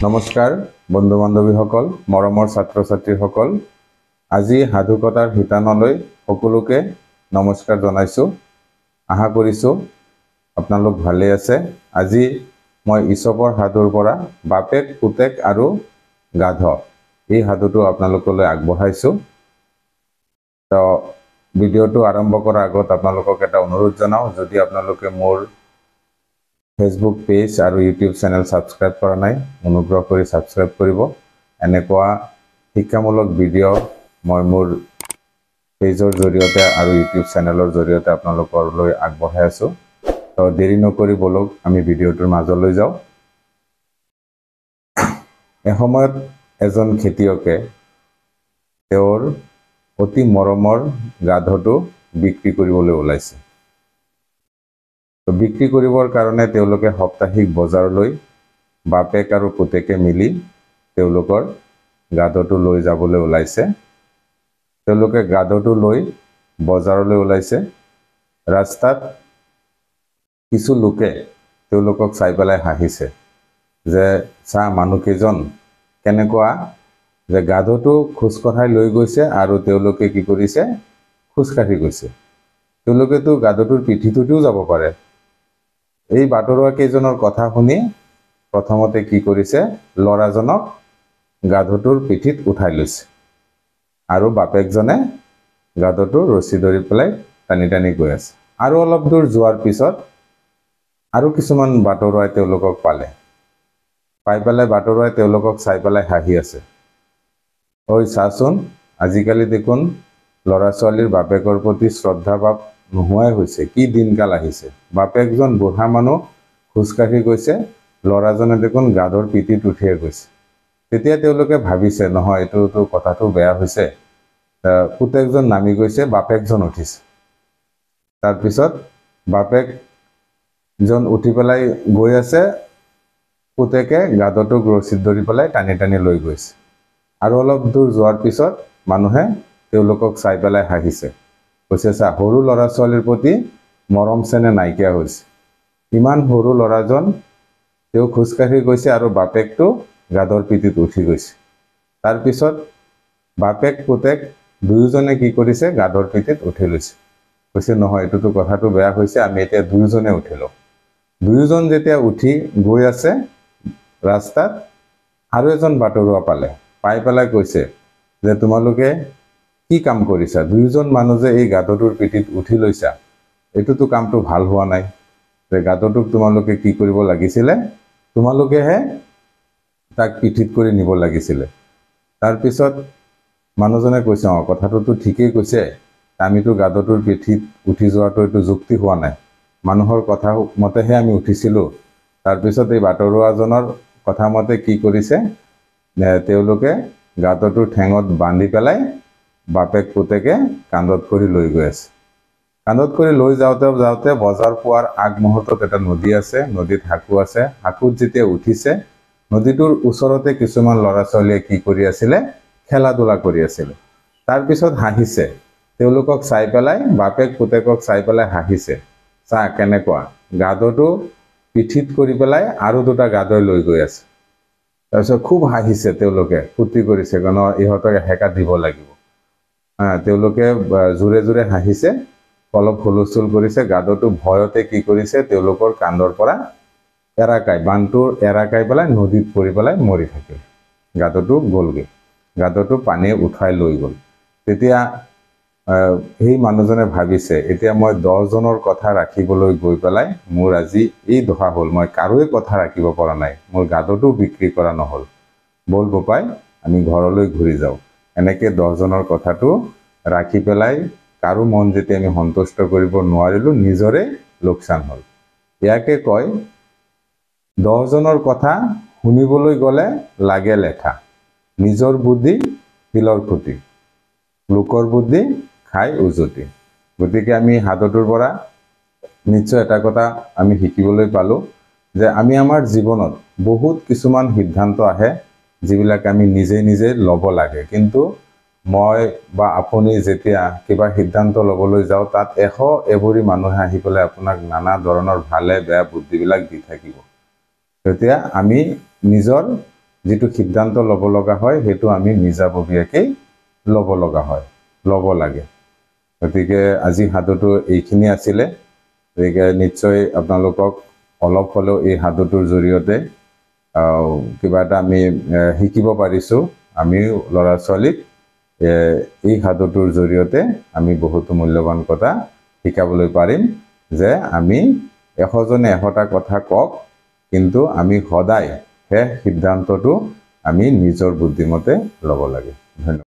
নমস্কাৰ বন্ধু বান্ধৱীসকল মৰমৰ ছাত্ৰ ছাত্ৰীসকল আজি সাধুকথাৰ শিতানলৈ সকলোকে নমস্কাৰ জনাইছো আশা কৰিছো আপোনালোক ভালে আছে আজি মই ইছপৰ সাধুৰ পৰা বাপেক পুতেক আৰু গাধ এই সাধুটো আপোনালোকলৈ আগবঢ়াইছো তো ভিডিওটো আৰম্ভ কৰাৰ আগত আপোনালোকক এটা অনুৰোধ জনাও যদি আপোনালোকে মোৰ Facebook page আৰু YouTube channel subscribe কৰা নাই অনুগ্ৰহ কৰি subscribe কৰিব এনেকুৱা শিক্ষামূলক ভিডিও মই মোৰ পেজৰ জৰিয়তে আৰু YouTube channelৰ জৰিয়তে আপোনালোকলৈ আগবঢ়াই আছো তো দেৰি নকৰি বলক আমি ভিডিওটোৰ মাজলৈ যাওঁ এসময়ত এজন খেতিয়কে তেওঁৰ অতি মৰমৰ গাধটো বিক্ৰী কৰিবলৈ ওলাইছে তো বিক্ৰী কৰিবৰ কাৰণে তেওঁলোকে সপ্তাহিক বজাৰলৈ বাপেক আৰু পুতেকে মিলি তেওঁলোকৰ গাধটো লৈ যাবলৈ ওলাইছে তেওঁলোকে গাধটো লৈ বজাৰলৈ ওলাইছে ৰাস্তাত কিছু লোকে তেওঁলোকক চাই পেলাই হাঁহিছে যে চা মানুহকেজন কেনেকুৱা যে গাধটো খুজকঢ়াই লৈ গৈছে আৰু তেওঁলোকে কি কৰিছে খুজকাঢ়ি গৈছে তেওঁলোকেতো গাধটোৰ পিঠিটোতেও যাব পাৰে এই বাটৰুৱা কেইজনৰ কথা শুনি প্ৰথমতে কি কৰিছে লৰাজনক গাধটোৰ পিঠিত উঠাই লৈছে আৰু বাপেকজনে গাধটোৰ ৰছী ধৰি পেলাই টানি টানি গৈ আছে আৰু অলপ দূৰ যোৱাৰ পিছত আৰু কিছুমান বাটৰুৱাই তেওঁলোকক পালে পাই পেলাই বাটৰুৱাই তেওঁলোকক চাই পেলাই হাঁহি আছে ঐ চাচোন আজিকালি দেখোন লৰা ছোৱালীৰ বাপেকৰ প্ৰতি শ্ৰদ্ধা ভাৱ নোহোৱাই হৈছে কি দিনকাল আহিছে বাপেকজন বুঢ়া মানুহ খুজকাঢ়ি গৈছে লৰাজনে দেখোন গাধৰ পিঠিত উঠিয়ে গৈছে তেতিয়া তেওঁলোকে ভাবিছে নহয় এইটো কথাটো বেয়া হৈছে পুতেকজন নামি গৈছে বাপেকজন উঠিছে তাৰ পিছত বাপেকজন উঠি পেলাই গৈ আছে পুতেকে গাধটোক ৰছীত ধৰি পেলাই টানি টানি লৈ গৈছে আৰু অলপ দূৰ যোৱাৰ পিছত মানুহে তেওঁলোকক চাই পেলাই হাঁহিছে কৈছে চা সৰু লৰা ছোৱালীৰ প্ৰতি মৰম চেনে নাইকিয়া হৈছে ইমান সৰু লৰাজন তেওঁ খুজকাঢ়ি গৈছে আৰু বাপেকটো গাধৰ পিঠিত উঠি গৈছে তাৰ পিছত বাপেক পুতেক দুয়োজনে কি কৰিছে গাধৰ পিঠিত উঠি লৈছে কৈছে নহয় এইটো কথাটো বেয়া হৈছে আমি এতিয়া দুয়োজনে উঠিলো দুয়োজন যেতিয়া উঠি গৈ আছে ৰাস্তাত আৰু এজন বাটৰুৱা পাই পেলাই কৈছে যে তোমালোকে কি কাম কৰিছা দুয়োজন মানুহ যে এই গাধটোৰ পিঠিত উঠি লৈছা এইটো কামটো ভাল হোৱা নাই যে গাধটোক তোমালোকে কি কৰিব লাগিছিলে তোমালোকেহে তাক পিঠিত কৰি নিব লাগিছিলে তাৰ পিছত মানুহজনে কৈছে কথাটো ঠিকেই কৈছে আমিতো গাধটোৰ পিঠিত উঠি যোৱাটো এইটো যুক্তি হোৱা নাই মানুহৰ কথা মতেহে আমি উঠিছিলো তাৰ পিছত এই বাটৰুৱাজনৰ কথা মতে কি কৰিছে তেওঁলোকে গাধটোৰ ঠেঙত বান্ধি পেলাই বাপেক পুতেকে কান্ধত কৰি লৈ গৈ আছে কান্ধত কৰি লৈ যাওঁতে বজাৰ পোৱাৰ আগমুহূৰ্তত এটা নদী আছে নদীত হাকু আছে হাকুত যেতিয়া উঠিছে নদীটোৰ ওচৰতে কিছুমান লৰা ছোৱালীয়ে কি কৰি আছিল খেলা ধূলা কৰি আছিল তাৰ পিছত হাঁহিছে তেওঁলোকক চাই পেলাই বাপেক পুতেকক চাই পেলাই হাঁহিছে চা কেনেকুৱা গাধটো পিঠিত কৰি পেলাই আৰু দুটা গাধই লৈ গৈ আছে তাৰপিছত খুব হাঁহিছে তেওঁলোকে ফূৰ্তি কৰিছে কাৰণ ইহঁতক হেকা দিব লাগিব তেওঁলোকে জোৰে জোৰে হাঁহিছে অলপ হুলস্থুল কৰিছে গাধটো ভয়তে কি কৰিছে তেওঁলোকৰ কান্ধৰ পৰা এৰাকাই বানটোৰ এৰাকাই পেলাই নদীত পৰি পেলাই মৰি থাকিল গাধটো গলগে গাধটো পানীয়ে উঠাই লৈ গল তেতিয়া এই মানুহজনে ভাবিছে এতিয়া মই 10 জনৰ কথা ৰাখিবলৈ গৈ পেলাই মোৰ আজি এই দহা হল মই কাৰোৱে কথা ৰাখিব পৰা নাই মোৰ গাধটো বিক্ৰী কৰা নহল বল গোপাই আমি ঘৰলৈ ঘূৰি যাওঁ এনেকে 10 জনৰ কথাটো ৰাখি পেলাই কাৰো মন যেতিয়া আমি সন্তুষ্ট কৰিব নোৱাৰিলো নিজৰে লোকসান হল ইয়াকে কয় 10 জনৰ কথা শুনিবলৈ গলে লাগে লেঠা নিজৰ বুদ্ধি শিলৰ খুঁটি লোকৰ বুদ্ধি খাই উজুতি গতিকে আমি হাতটোৰ পৰা নিশ্চয় এটা কথা আমি শিকিবলৈ পালো যে আমি আমাৰ জীৱনত বহুত কিছুমান সিদ্ধান্ত আহে যিবিলাক আমি নিজে নিজে লব লাগে কিন্তু মই বা আপুনি যেতিয়া কিবা সিদ্ধান্ত লবলৈ যাও তাত এভৰি মানুহে আহি পেলাই আপোনাক নানা ধৰণৰ ভালে বেয়া বুদ্ধিবিলাক দি থাকিব তেতিয়া আমি নিজৰ যিটো সিদ্ধান্ত ল'ব লগা হয় সেইটো আমি নিজাববীয়াকৈ ল'ব লাগে। গতিকে আজি সাধুটো এইখিনি আছিলে। গতিকে নিশ্চয় আপোনালোকক অলপ হ'লেও এই সাধুটোৰ জৰিয়তে কিবা এটা আমি শিকিব পাৰিছোঁ। আমি ল'ৰা ছোৱালীক এই সাধুটোৰ জৰিয়তে আমি বহুতো মূল্যৱান কথা শিকাবলৈ পাৰিম যে আমি এশজনে এশটা কথা কওক, কিন্তু আমি সদায় শেষ সিদ্ধান্তটো আমি নিজৰ বুদ্ধিমতে ল'ব লাগে। ধন্যবাদ।